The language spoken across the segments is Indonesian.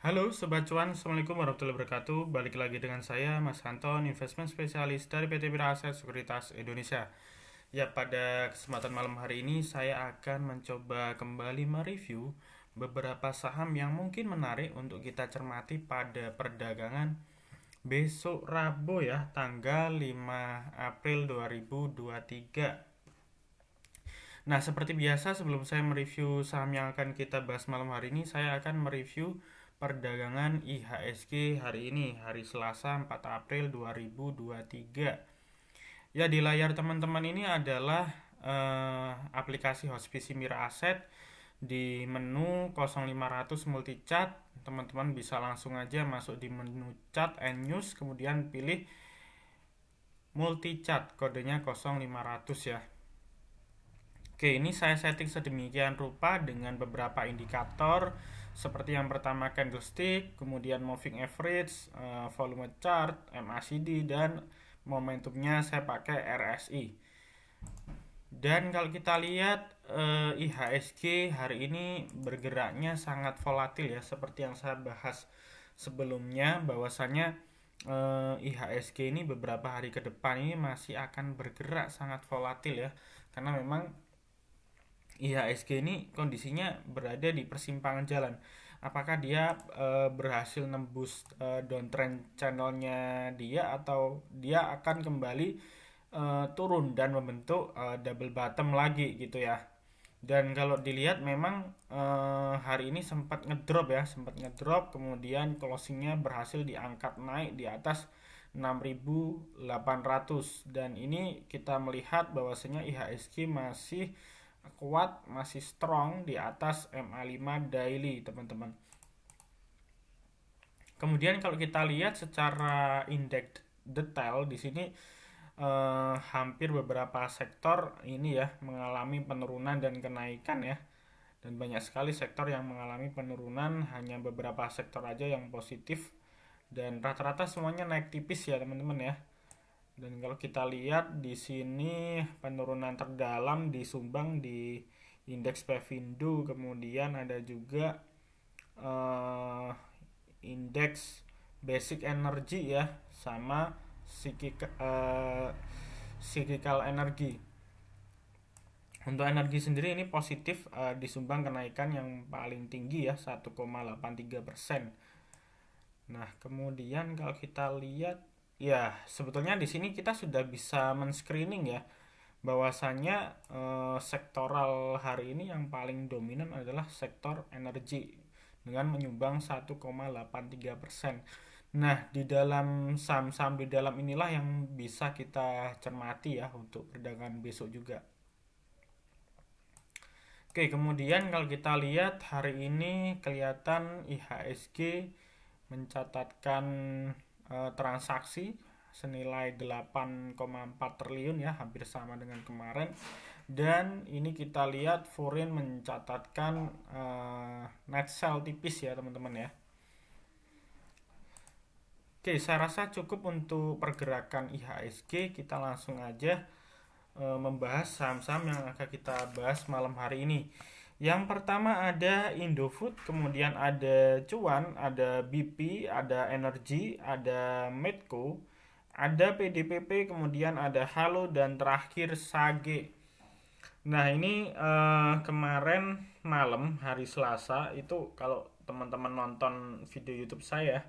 Halo Sobat Cuan, Assalamualaikum warahmatullahi wabarakatuh. Balik lagi dengan saya, Mas Anton, investment spesialis dari PT Bira Aset Sekuritas Indonesia. Ya, pada kesempatan malam hari ini saya akan mencoba kembali mereview beberapa saham yang mungkin menarik untuk kita cermati pada perdagangan besok Rabu ya, tanggal 5 April 2023. Nah, seperti biasa sebelum saya mereview saham yang akan kita bahas malam hari ini, saya akan mereview perdagangan IHSG hari ini, hari Selasa 4 April 2023. Ya, di layar teman-teman ini adalah aplikasi Hospisi Mira Aset. Di menu 0500 multi-chart, teman-teman bisa langsung aja masuk di menu chart and news, kemudian pilih multi-chart, kodenya 0500 ya. Oke, ini saya setting sedemikian rupa dengan beberapa indikator seperti yang pertama candlestick, kemudian moving average, volume chart, MACD, dan momentumnya saya pakai RSI. Dan kalau kita lihat IHSG hari ini bergeraknya sangat volatil ya, seperti yang saya bahas sebelumnya bahwasanya IHSG ini beberapa hari ke depan ini masih akan bergerak sangat volatil ya, karena memang IHSG ini kondisinya berada di persimpangan jalan. Apakah dia berhasil nembus downtrend channelnya dia, atau dia akan kembali turun dan membentuk double bottom lagi gitu ya. Dan kalau dilihat memang hari ini sempat ngedrop, kemudian closingnya berhasil diangkat naik di atas 6.800, dan ini kita melihat bahwasanya IHSG masih kuat, masih strong di atas MA5 daily teman-teman. Kemudian kalau kita lihat secara indeks detail di sini hampir beberapa sektor ini ya mengalami penurunan dan kenaikan ya. Dan banyak sekali sektor yang mengalami penurunan, hanya beberapa sektor aja yang positif, dan rata-rata semuanya naik tipis ya teman-teman ya. Dan kalau kita lihat di sini penurunan terdalam disumbang di indeks Pevindo, kemudian ada juga eh, indeks Basic Energy ya, sama cyclical energy. Untuk energi sendiri ini positif, disumbang kenaikan yang paling tinggi ya 1,83%. Nah, kemudian kalau kita lihat ya sebetulnya di sini kita sudah bisa men-screening ya bahwasanya sektoral hari ini yang paling dominan adalah sektor energi dengan menyumbang 1,83%. Nah, di dalam saham-saham di dalam inilah yang bisa kita cermati ya untuk perdagangan besok juga. Oke, kemudian kalau kita lihat hari ini kelihatan IHSG mencatatkan transaksi senilai 8,4 triliun ya, hampir sama dengan kemarin. Dan ini kita lihat foreign mencatatkan net sell tipis ya teman-teman ya. Oke, saya rasa cukup untuk pergerakan IHSG. Kita langsung aja membahas saham-saham yang akan kita bahas malam hari ini. Yang pertama ada Indofood, kemudian ada Cuan, ada BP, ada Energy, ada Medco, ada PDPP, kemudian ada Halo, dan terakhir Sage. Nah, ini kemarin malam hari Selasa itu kalau teman-teman nonton video YouTube saya,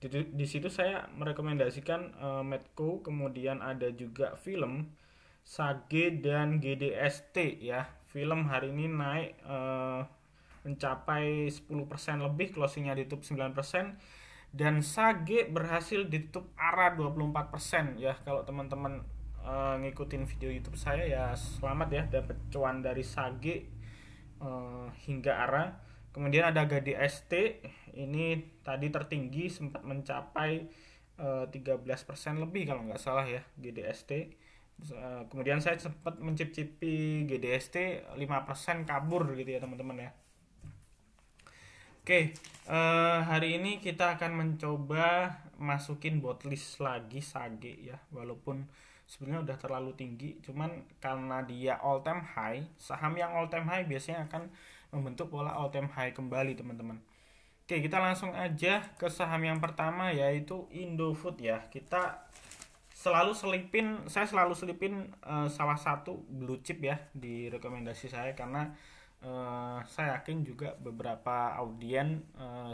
di situ saya merekomendasikan Medco, kemudian ada juga film Sage dan GDST ya. Film hari ini naik mencapai 10% lebih, closingnya ditutup 9%, dan Sage berhasil ditutup arah 24% ya. Kalau teman-teman ngikutin video YouTube saya ya selamat ya, dapat cuan dari Sage hingga arah. Kemudian ada GDST, ini tadi tertinggi sempat mencapai 13% lebih kalau nggak salah ya GDST. Kemudian saya sempat mencicipi GDST 5% kabur gitu ya teman-teman ya. Oke, hari ini kita akan mencoba masukin botlist lagi Sage ya, walaupun sebenarnya udah terlalu tinggi, cuman karena dia all time high, saham yang all time high biasanya akan membentuk pola all time high kembali teman-teman. Oke, Oke, kita langsung aja ke saham yang pertama yaitu Indofood ya. Saya selalu selipin salah satu blue chip ya di rekomendasi saya karena saya yakin juga beberapa audien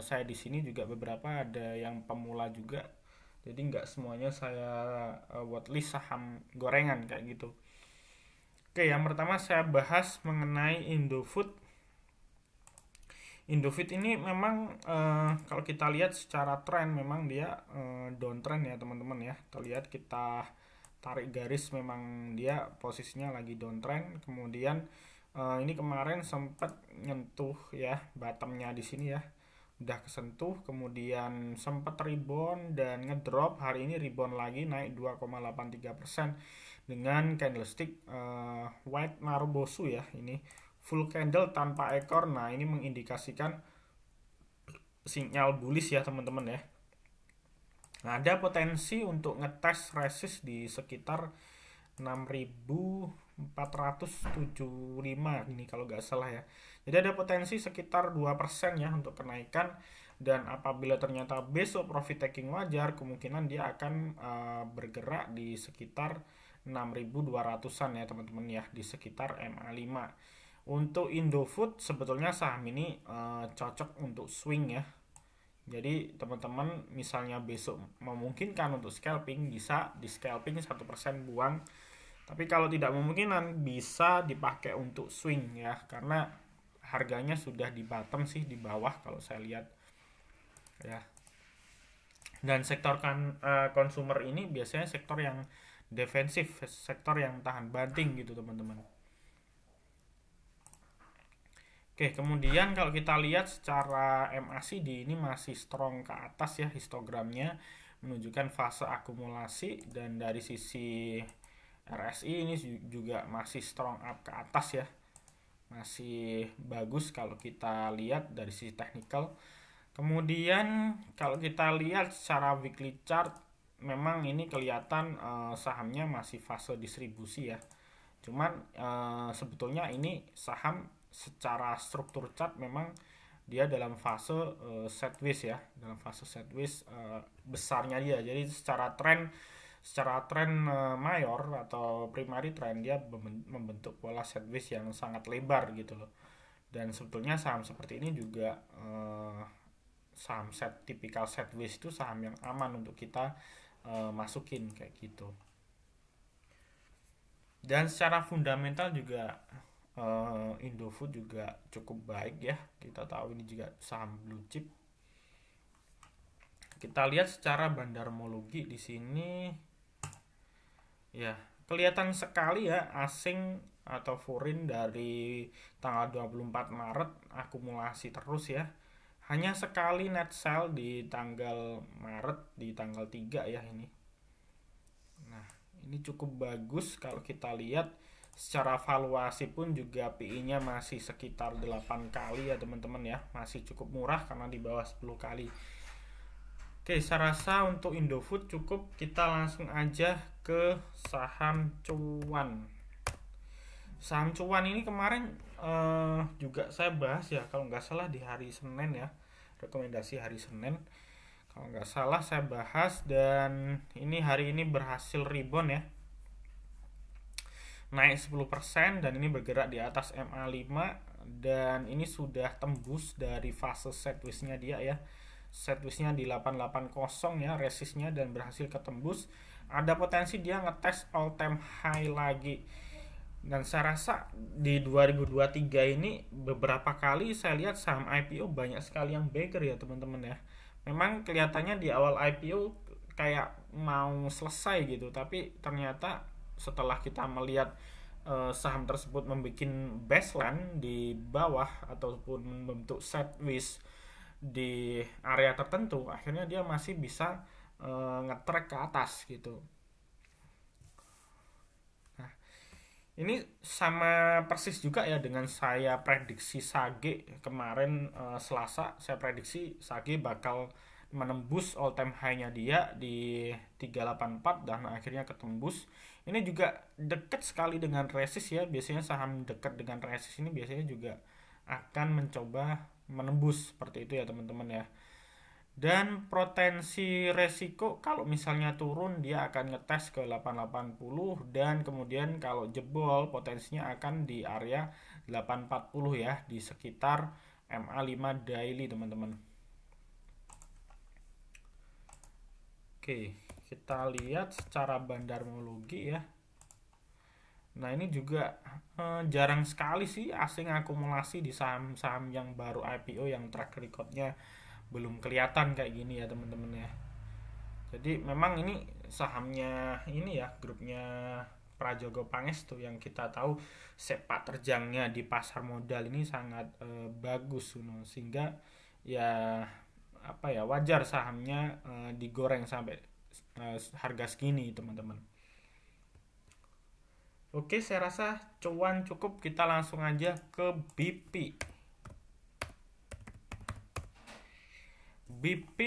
saya di sini juga beberapa ada yang pemula juga. Jadi nggak semuanya saya watchlist saham gorengan kayak gitu. Oke, yang pertama saya bahas mengenai Indofood. Indofood ini memang kalau kita lihat secara tren memang dia downtrend ya teman-teman ya. Terlihat kita tarik garis memang dia posisinya lagi downtrend. Kemudian ini kemarin sempat nyentuh ya bottomnya di sini ya. Udah kesentuh, kemudian sempat rebound dan ngedrop. Hari ini rebound lagi naik 2,83% dengan candlestick white marubosu ya ini. Full candle tanpa ekor. Nah, ini mengindikasikan sinyal bullish ya teman-teman ya. Nah, ada potensi untuk ngetes resist di sekitar 6.475 ini kalau nggak salah ya. Jadi ada potensi sekitar 2% ya untuk kenaikan, dan apabila ternyata besok profit taking wajar, kemungkinan dia akan bergerak di sekitar 6.200-an ya teman-teman ya, di sekitar MA5. Untuk Indofood sebetulnya saham ini cocok untuk swing ya. Jadi teman-teman misalnya besok memungkinkan untuk scalping, bisa di scalping 1% buang. Tapi kalau tidak memungkinkan bisa dipakai untuk swing ya, karena harganya sudah di bottom sih, di bawah kalau saya lihat ya. Dan sektor consumer ini biasanya sektor yang defensif, sektor yang tahan banting gitu teman-teman. Oke, kemudian kalau kita lihat secara MACD ini masih strong ke atas ya, histogramnya menunjukkan fase akumulasi, dan dari sisi RSI ini juga masih strong up ke atas ya. Masih bagus kalau kita lihat dari sisi technical. Kemudian kalau kita lihat secara weekly chart memang ini kelihatan sahamnya masih fase distribusi ya. Cuman sebetulnya ini saham secara struktur chart memang dia dalam fase sideways ya, dalam fase sideways besarnya dia. Jadi secara tren mayor atau primary trend dia membentuk pola sideways yang sangat lebar gitu loh. Dan sebetulnya saham seperti ini juga saham tipikal sideways itu saham yang aman untuk kita masukin kayak gitu. Dan secara fundamental juga Indofood juga cukup baik ya. Kita tahu ini juga saham blue chip. Kita lihat secara bandarmologi di sini ya, kelihatan sekali ya asing atau foreign dari tanggal 24 Maret akumulasi terus ya. Hanya sekali net sell di tanggal Maret di tanggal 3 ya ini. Nah, ini cukup bagus kalau kita lihat. Secara valuasi pun juga PI-nya masih sekitar 8 kali ya teman-teman ya. Masih cukup murah karena di bawah 10 kali. Oke, saya rasa untuk Indofood cukup. Kita langsung aja ke saham cuan. Saham cuan ini kemarin juga saya bahas ya, kalau nggak salah di hari Senin ya. Rekomendasi hari Senin. Kalau nggak salah saya bahas, dan ini hari ini berhasil rebound ya. Naik 10% dan ini bergerak di atas MA5, dan ini sudah tembus dari fase sideways-nya dia ya. Sideways-nya di 880 ya resistnya, dan berhasil ketembus. Ada potensi dia ngetes all time high lagi. Dan saya rasa di 2023 ini beberapa kali saya lihat saham IPO banyak sekali yang beggar ya teman-teman ya. Memang kelihatannya di awal IPO kayak mau selesai gitu, tapi ternyata setelah kita melihat saham tersebut membuat baseline di bawah ataupun membentuk sideways di area tertentu, akhirnya dia masih bisa nge-track ke atas gitu. Nah, ini sama persis juga ya dengan saya prediksi Sage kemarin Selasa. Saya prediksi Sage bakal menembus all time high-nya dia di 384 dan akhirnya ketembus. Ini juga dekat sekali dengan resist ya. Biasanya saham dekat dengan resist ini biasanya juga akan mencoba menembus seperti itu ya teman-teman ya. Dan potensi resiko kalau misalnya turun dia akan ngetes ke 880, dan kemudian kalau jebol potensinya akan di area 840 ya, di sekitar MA5 daily teman-teman. Oke, kita lihat secara bandarmologi ya. Nah ini juga jarang sekali sih asing akumulasi di saham-saham yang baru IPO yang track recordnya belum kelihatan kayak gini ya teman-teman ya. Jadi memang ini sahamnya ini ya, grupnya Prajogo Pangestu yang kita tahu sepak terjangnya di pasar modal ini sangat bagus, sehingga ya apa ya, wajar sahamnya digoreng sampai harga segini teman-teman. Oke, saya rasa cuan cukup, kita langsung aja ke BP. BP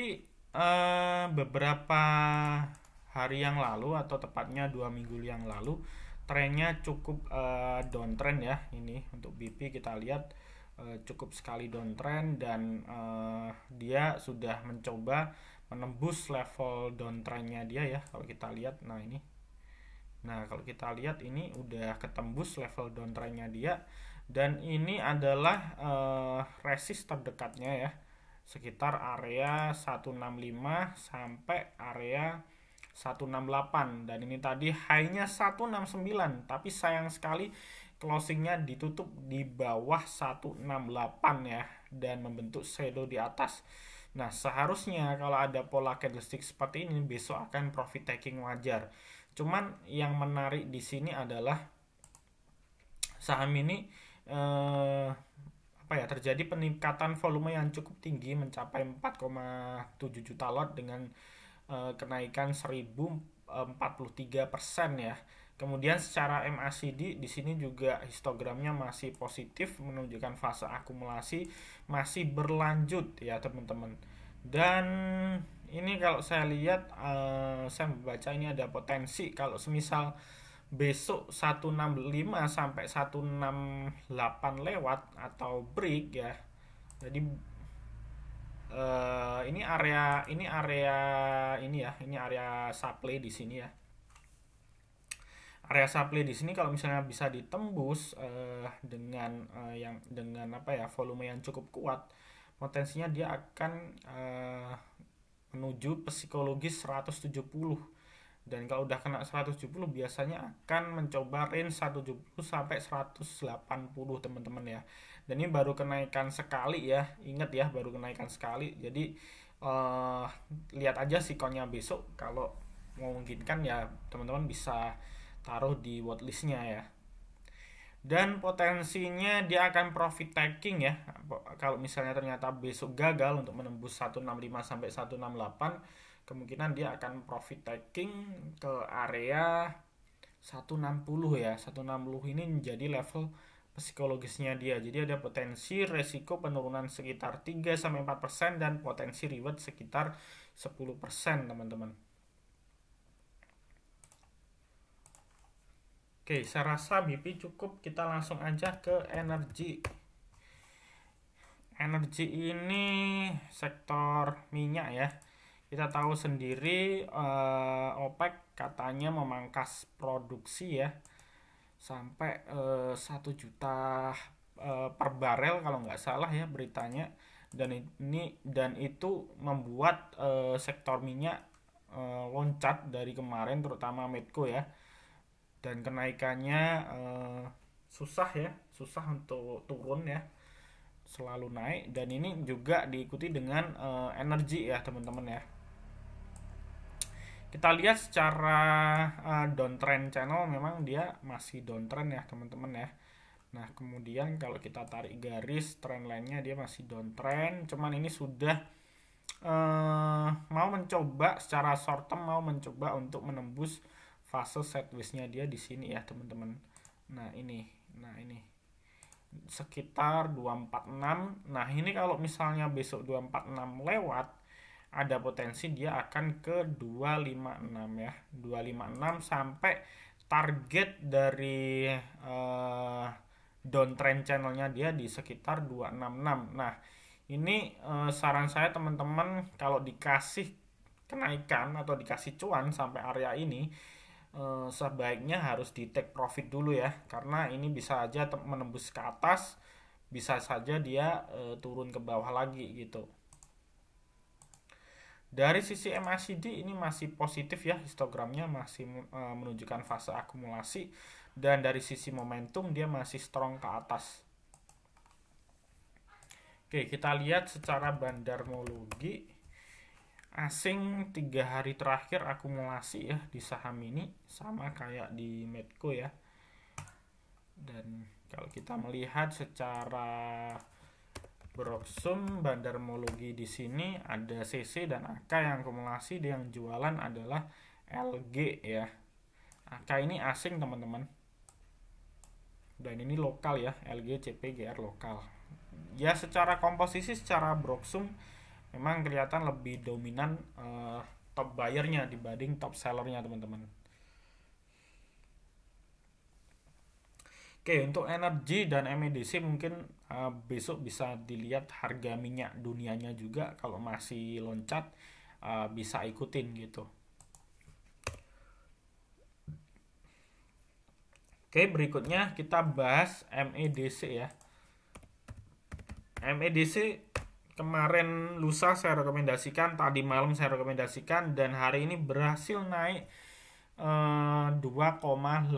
beberapa hari yang lalu atau tepatnya 2 minggu yang lalu trennya cukup downtrend ya. Ini untuk BP kita lihat cukup sekali downtrend, dan dia sudah mencoba menembus level downtrendnya dia ya. Kalau kita lihat, kalau kita lihat ini udah ketembus level downtrendnya dia, dan ini adalah resist terdekatnya ya, sekitar area 165 sampai area 168, dan ini tadi high-nya 169, tapi sayang sekali closingnya ditutup di bawah 168 ya, dan membentuk shadow di atas. Nah, seharusnya kalau ada pola candlestick seperti ini besok akan profit taking wajar. Cuman yang menarik di sini adalah saham ini terjadi peningkatan volume yang cukup tinggi mencapai 4,7 juta lot dengan kenaikan 1043% ya. Kemudian secara MACD di sini juga histogramnya masih positif, menunjukkan fase akumulasi masih berlanjut ya teman-teman. Dan ini kalau saya lihat, saya membaca ini ada potensi kalau semisal besok 165 sampai 168 lewat atau break ya. Jadi ini area supply di sini ya. Area supply di sini kalau misalnya bisa ditembus dengan volume yang cukup kuat, potensinya dia akan menuju psikologis 170. Dan kalau udah kena 170 biasanya akan mencoba range 170 sampai 180 teman-teman ya. Dan ini baru kenaikan sekali ya, ingat ya, baru kenaikan sekali. Jadi lihat aja sikonnya besok, kalau memungkinkan ya teman-teman bisa taruh di watchlistnya ya. Dan potensinya dia akan profit taking ya. Kalau misalnya ternyata besok gagal untuk menembus 165 sampai 168, kemungkinan dia akan profit taking ke area 160 ya. 160 ini menjadi level psikologisnya dia. Jadi ada potensi resiko penurunan sekitar 3-4% dan potensi reward sekitar 10% teman-teman. Oke, saya rasa BP cukup, kita langsung aja ke energi. Energi ini sektor minyak ya. Kita tahu sendiri OPEC katanya memangkas produksi ya sampai 1 juta per barel kalau nggak salah ya beritanya. Dan itu membuat sektor minyak loncat dari kemarin, terutama Medco ya. Dan kenaikannya susah untuk turun ya, selalu naik. Dan ini juga diikuti dengan energi ya teman-teman ya. Kita lihat secara downtrend channel, memang dia masih downtrend ya teman-teman ya. Nah kemudian kalau kita tarik garis trendline-nya dia masih downtrend, cuman ini sudah mau mencoba secara short term, mau mencoba untuk menembus fase sideways-nya dia di sini ya teman-teman. Nah ini sekitar 246. Nah ini kalau misalnya besok 246 lewat, ada potensi dia akan ke 256 ya. 256 sampai target dari downtrend channelnya dia di sekitar 266. Nah Ini saran saya teman-teman, kalau dikasih kenaikan atau dikasih cuan sampai area ini, sebaiknya harus di take profit dulu ya, karena ini bisa aja menembus ke atas, bisa saja dia turun ke bawah lagi gitu. Dari sisi MACD ini masih positif ya, histogramnya masih menunjukkan fase akumulasi, dan dari sisi momentum dia masih strong ke atas. Oke, kita lihat secara bandarmologi asing 3 hari terakhir akumulasi ya di saham ini, sama kayak di Medco ya. Dan kalau kita melihat secara Broksum bandarmologi di sini ada CC dan AK yang akumulasi, yang jualan adalah LG ya. AK ini asing teman-teman. Dan ini lokal ya, LG CPGR lokal. Ya secara komposisi, secara Broksum memang kelihatan lebih dominan top buyernya dibanding top sellernya teman-teman. Oke, untuk energi dan MEDC mungkin besok bisa dilihat harga minyak dunianya juga, kalau masih loncat bisa ikutin gitu. Oke, berikutnya kita bahas MEDC ya. MEDC kemarin lusa saya rekomendasikan, tadi malam saya rekomendasikan, dan hari ini berhasil naik 2,8%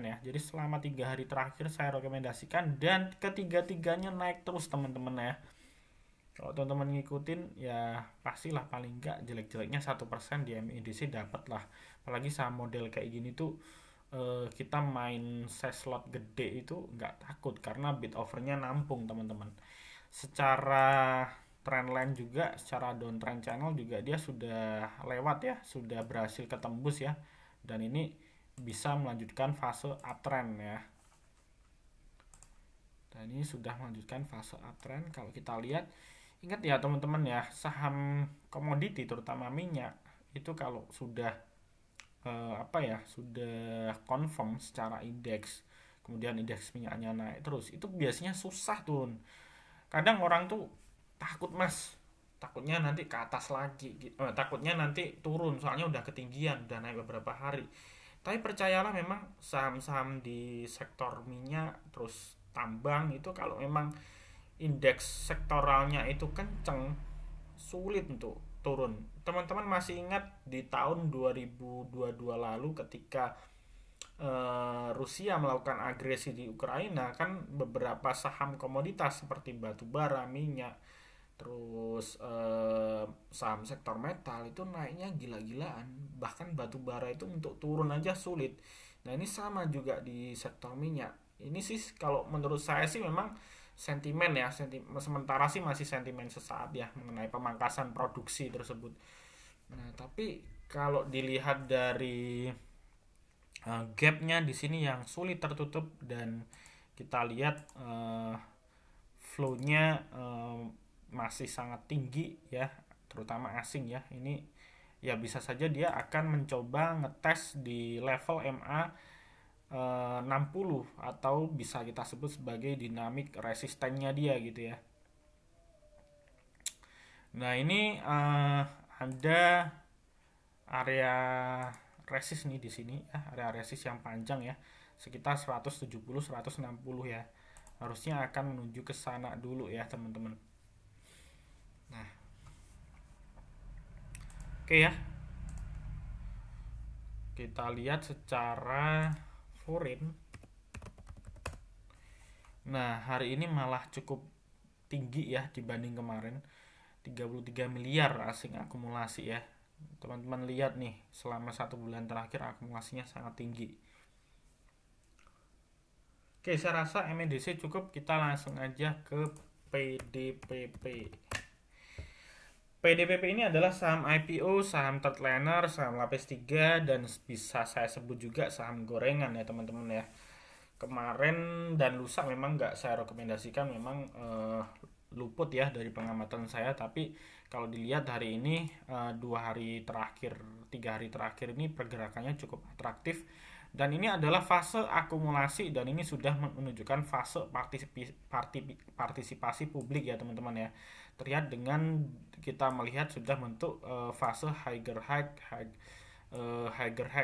ya. Jadi selama 3 hari terakhir saya rekomendasikan, dan ketiga-tiganya naik terus teman-teman ya. Kalau teman-teman ngikutin ya pastilah paling enggak jelek-jeleknya 1% di MEDC dapat lah. Apalagi saham model kayak gini tuh kita main slot gede itu nggak takut, karena bid overnya nampung teman-teman. Secara trendline juga, secara downtrend channel juga dia sudah lewat ya, sudah berhasil ketembus ya, dan ini bisa melanjutkan fase uptrend ya. Dan ini sudah melanjutkan fase uptrend. Kalau kita lihat, ingat ya teman-teman ya, saham komoditi terutama minyak itu kalau sudah sudah confirm secara indeks, kemudian indeks minyaknya naik terus, itu biasanya susah turun. Kadang orang tuh takut mas, takutnya nanti ke atas lagi takutnya nanti turun soalnya udah ketinggian, udah naik beberapa hari. Tapi percayalah, memang saham-saham di sektor minyak terus tambang itu kalau memang indeks sektoralnya itu kenceng, sulit untuk turun. Teman-teman masih ingat di tahun 2022 lalu ketika Rusia melakukan agresi di Ukraina, kan beberapa saham komoditas seperti batu bara, minyak, terus saham sektor metal itu naiknya gila-gilaan. Bahkan batu bara itu untuk turun aja sulit. Nah ini sama juga di sektor minyak. Ini sih kalau menurut saya sih memang sentimen ya, sementara sih masih sentimen sesaat ya mengenai pemangkasan produksi tersebut. Nah tapi kalau dilihat dari gapnya di sini yang sulit tertutup, dan kita lihat flow-nya masih sangat tinggi ya, terutama asing ya. Ini ya bisa saja dia akan mencoba ngetes di level MA 60, atau bisa kita sebut sebagai dinamik resistennya dia gitu ya. Nah ini ada area resist nih di sini ya, area resist yang panjang ya, sekitar 170-160 ya. Harusnya akan menuju ke sana dulu ya teman-teman. Nah, oke ya. Kita lihat secara foreign. Nah, hari ini malah cukup tinggi ya dibanding kemarin. 33 miliar asing akumulasi ya. Teman-teman lihat nih, selama 1 bulan terakhir akumulasinya sangat tinggi. Oke, saya rasa MEDC cukup, kita langsung aja ke PDPP. PDPP ini adalah saham IPO, saham third liner, saham lapis 3, dan bisa saya sebut juga saham gorengan ya teman-teman ya. Kemarin dan lusa memang nggak saya rekomendasikan, memang luput ya dari pengamatan saya. Tapi kalau dilihat hari ini 2 hari terakhir, 3 hari terakhir ini pergerakannya cukup atraktif, Dan ini adalah fase akumulasi dan ini sudah menunjukkan fase partisipasi publik ya teman-teman ya. Terlihat dengan kita melihat sudah bentuk fase higher high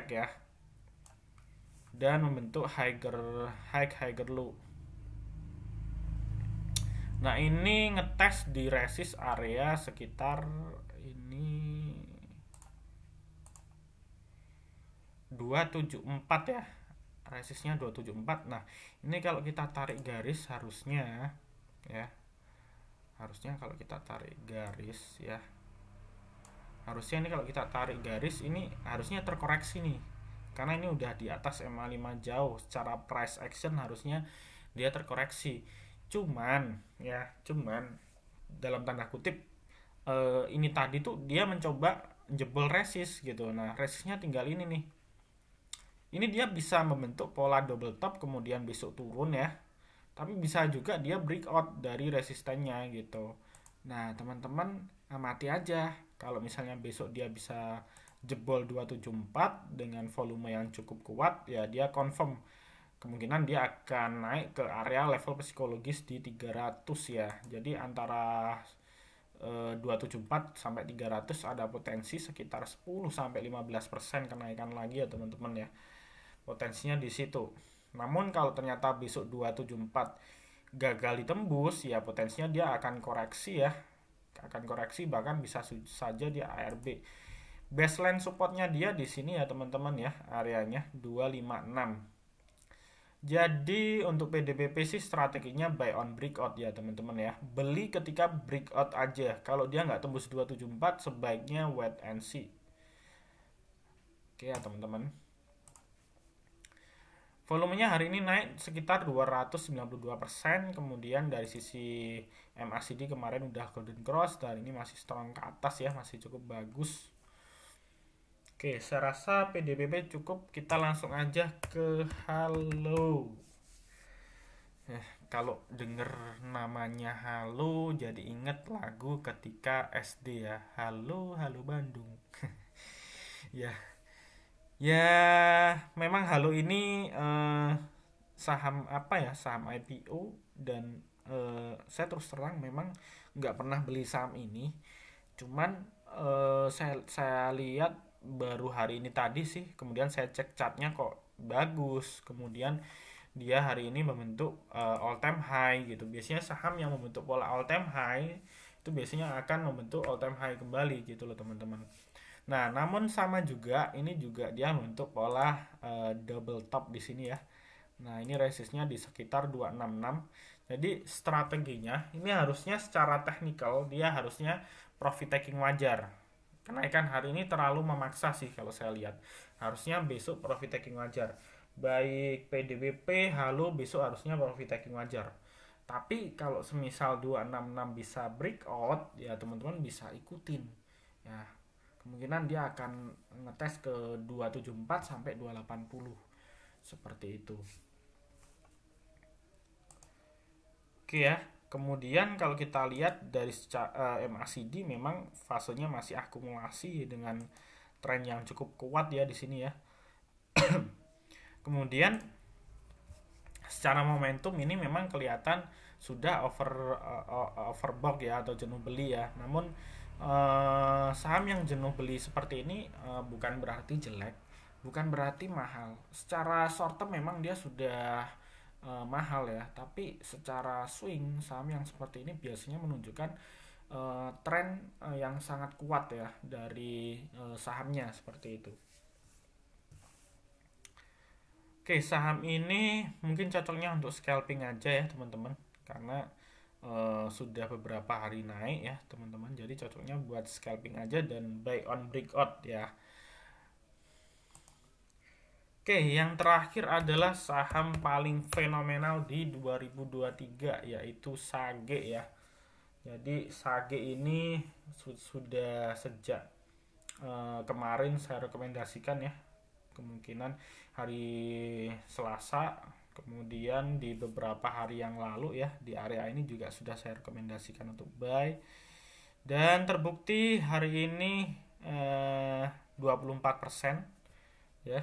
ya, dan membentuk higher low. Nah ini ngetes di resist area sekitar ini 274 ya, resistnya 274. Nah ini kalau kita tarik garis harusnya ya, kalau kita tarik garis ya, harusnya ini kalau kita tarik garis ini harusnya terkoreksi nih, karena ini udah di atas MA5 jauh. Secara price action harusnya dia terkoreksi. Cuman dalam tanda kutip ini tadi tuh dia mencoba jebol resist gitu. Nah resistnya tinggal ini nih. Ini dia bisa membentuk pola double top kemudian besok turun ya. Tapi bisa juga dia breakout dari resistennya gitu. Nah teman-teman amati aja. Kalau misalnya besok dia bisa jebol 274 dengan volume yang cukup kuat ya, dia confirm kemungkinan dia akan naik ke area level psikologis di 300 ya. Jadi antara 274 sampai 300 ada potensi sekitar 10 sampai 15% kenaikan lagi ya teman-teman ya. Potensinya di situ. Namun kalau ternyata besok 274 gagal ditembus ya, potensinya dia akan koreksi ya. Akan koreksi, bahkan bisa saja dia ARB. Baseline supportnya dia di sini ya teman-teman ya, areanya 256. Jadi untuk PDBP sih strateginya buy on breakout ya teman-teman ya. Beli ketika breakout aja. Kalau dia nggak tembus 274 sebaiknya wait and see. Oke ya teman-teman. Volumenya hari ini naik sekitar 292%. Kemudian dari sisi MACD kemarin udah golden cross dan ini masih strong ke atas ya, masih cukup bagus. Oke, saya rasa PDBP cukup. Kita langsung aja ke Halo. Kalau denger namanya Halo jadi inget lagu ketika SD ya. Halo, halo Bandung. Ya, memang Halo ini saham apa ya? Saham IPO dan saya terus terang memang nggak pernah beli saham ini. Cuman saya lihat baru hari ini tadi sih, kemudian saya cek chartnya kok bagus, kemudian dia hari ini membentuk all time high gitu. Biasanya saham yang membentuk pola all time high itu biasanya akan membentuk all time high kembali gitu loh teman-teman. Nah namun sama juga ini juga dia membentuk pola double top di sini ya. Nah ini resistnya di sekitar 266. Jadi strateginya ini harusnya secara teknikal dia harusnya profit taking wajar. Kenaikan hari ini terlalu memaksa sih kalau saya lihat. Harusnya besok profit taking wajar. Baik PDBP, Halo besok harusnya profit taking wajar. Tapi kalau semisal 266 bisa breakout, ya teman-teman bisa ikutin. Ya, kemungkinan dia akan ngetes ke 274 sampai 280. Seperti itu. Oke ya. Kemudian kalau kita lihat dari MACD memang fasenya masih akumulasi dengan tren yang cukup kuat ya di sini ya. Kemudian secara momentum ini memang kelihatan sudah overbought ya atau jenuh beli ya. Namun saham yang jenuh beli seperti ini bukan berarti jelek, bukan berarti mahal. Secara short term memang dia sudah mahal ya, tapi secara swing saham yang seperti ini biasanya menunjukkan tren yang sangat kuat ya dari sahamnya seperti itu. Oke, saham ini mungkin cocoknya untuk scalping aja ya teman-teman, karena sudah beberapa hari naik ya teman-teman, jadi cocoknya buat scalping aja dan buy on breakout ya. Oke, yang terakhir adalah saham paling fenomenal di 2023 yaitu Sage ya. Jadi Sage ini sudah sejak kemarin saya rekomendasikan ya. Kemungkinan hari Selasa, kemudian di beberapa hari yang lalu ya di area ini juga sudah saya rekomendasikan untuk buy. Dan terbukti hari ini 24% ya.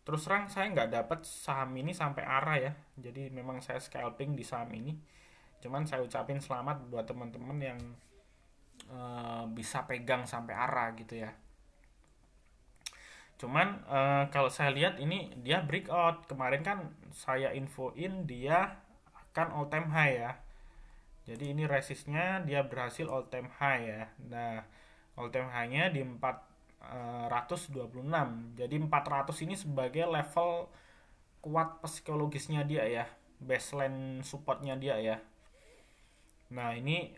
Terus terang saya nggak dapat saham ini sampai ARA ya. Jadi memang saya scalping di saham ini. Cuman saya ucapin selamat buat teman-teman yang bisa pegang sampai ARA gitu ya. Cuman kalau saya lihat ini dia breakout. Kemarin kan saya infoin dia akan all time high ya. Jadi ini resistnya dia berhasil all time high ya. Nah, all time high-nya di 426. Jadi 400 ini sebagai level kuat psikologisnya dia ya. Baseline supportnya dia ya. Nah, ini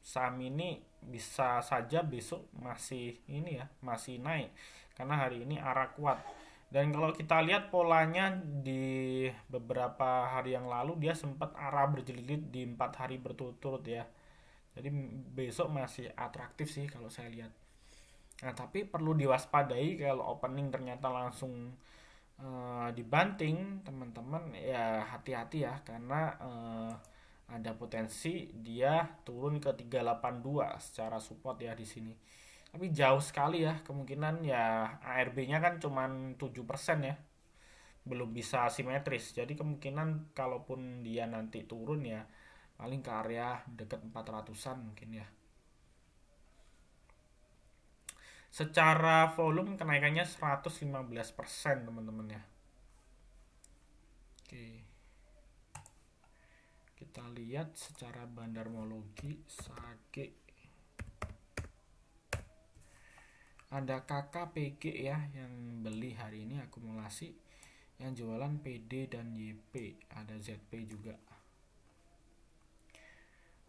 saham ini bisa saja besok masih ini ya, masih naik karena hari ini arah kuat. Dan kalau kita lihat polanya di beberapa hari yang lalu dia sempat arah berjelilit di 4 hari berturut-turut ya. Jadi besok masih atraktif sih kalau saya lihat. Nah, tapi perlu diwaspadai kalau opening ternyata langsung dibanting, teman-teman ya hati-hati ya karena ada potensi dia turun ke 382 secara support ya di sini. Tapi jauh sekali ya kemungkinan ya ARB-nya kan cuman 7% ya. Belum bisa simetris. Jadi kemungkinan kalaupun dia nanti turun ya paling ke area dekat 400-an mungkin ya. Secara volume kenaikannya 115% teman-teman ya. Oke. Kita lihat secara bandarmologi SAGE. Ada KKPG ya yang beli hari ini akumulasi, yang jualan PD dan YP, ada ZP juga.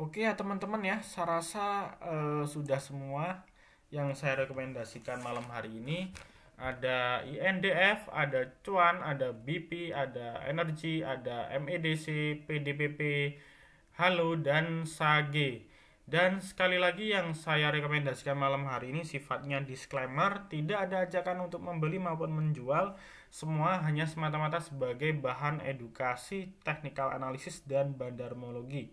Oke ya teman-teman ya, saya rasa sudah semua yang saya rekomendasikan malam hari ini. Ada INDF, ada Cuan, ada BP, ada Energi, ada MEDC, PDPP, Halo, dan SAGE. Dan sekali lagi yang saya rekomendasikan malam hari ini sifatnya disclaimer, tidak ada ajakan untuk membeli maupun menjual, semua hanya semata-mata sebagai bahan edukasi, technical analysis, dan bandarmologi.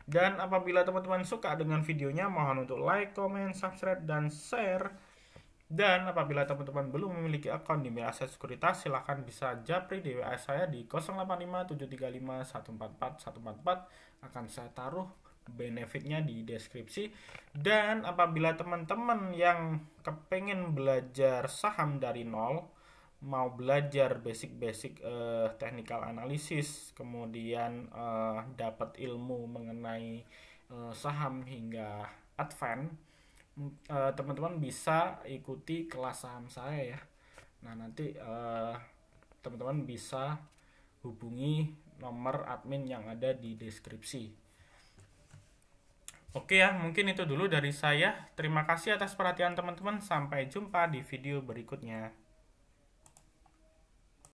Dan apabila teman-teman suka dengan videonya, mohon untuk like, comment, subscribe, dan share. Dan apabila teman-teman belum memiliki akun di BI Aset Sekuritas, silahkan bisa japri di WA saya di 085735144144. Akan saya taruh benefitnya di deskripsi. Dan apabila teman-teman yang kepengen belajar saham dari nol, mau belajar basic-basic technical analysis, kemudian dapat ilmu mengenai saham hingga advance, teman-teman bisa ikuti kelas saham saya ya. Nah, nanti teman-teman bisa hubungi nomor admin yang ada di deskripsi. Oke ya, mungkin itu dulu dari saya. Terima kasih atas perhatian teman-teman. Sampai jumpa di video berikutnya.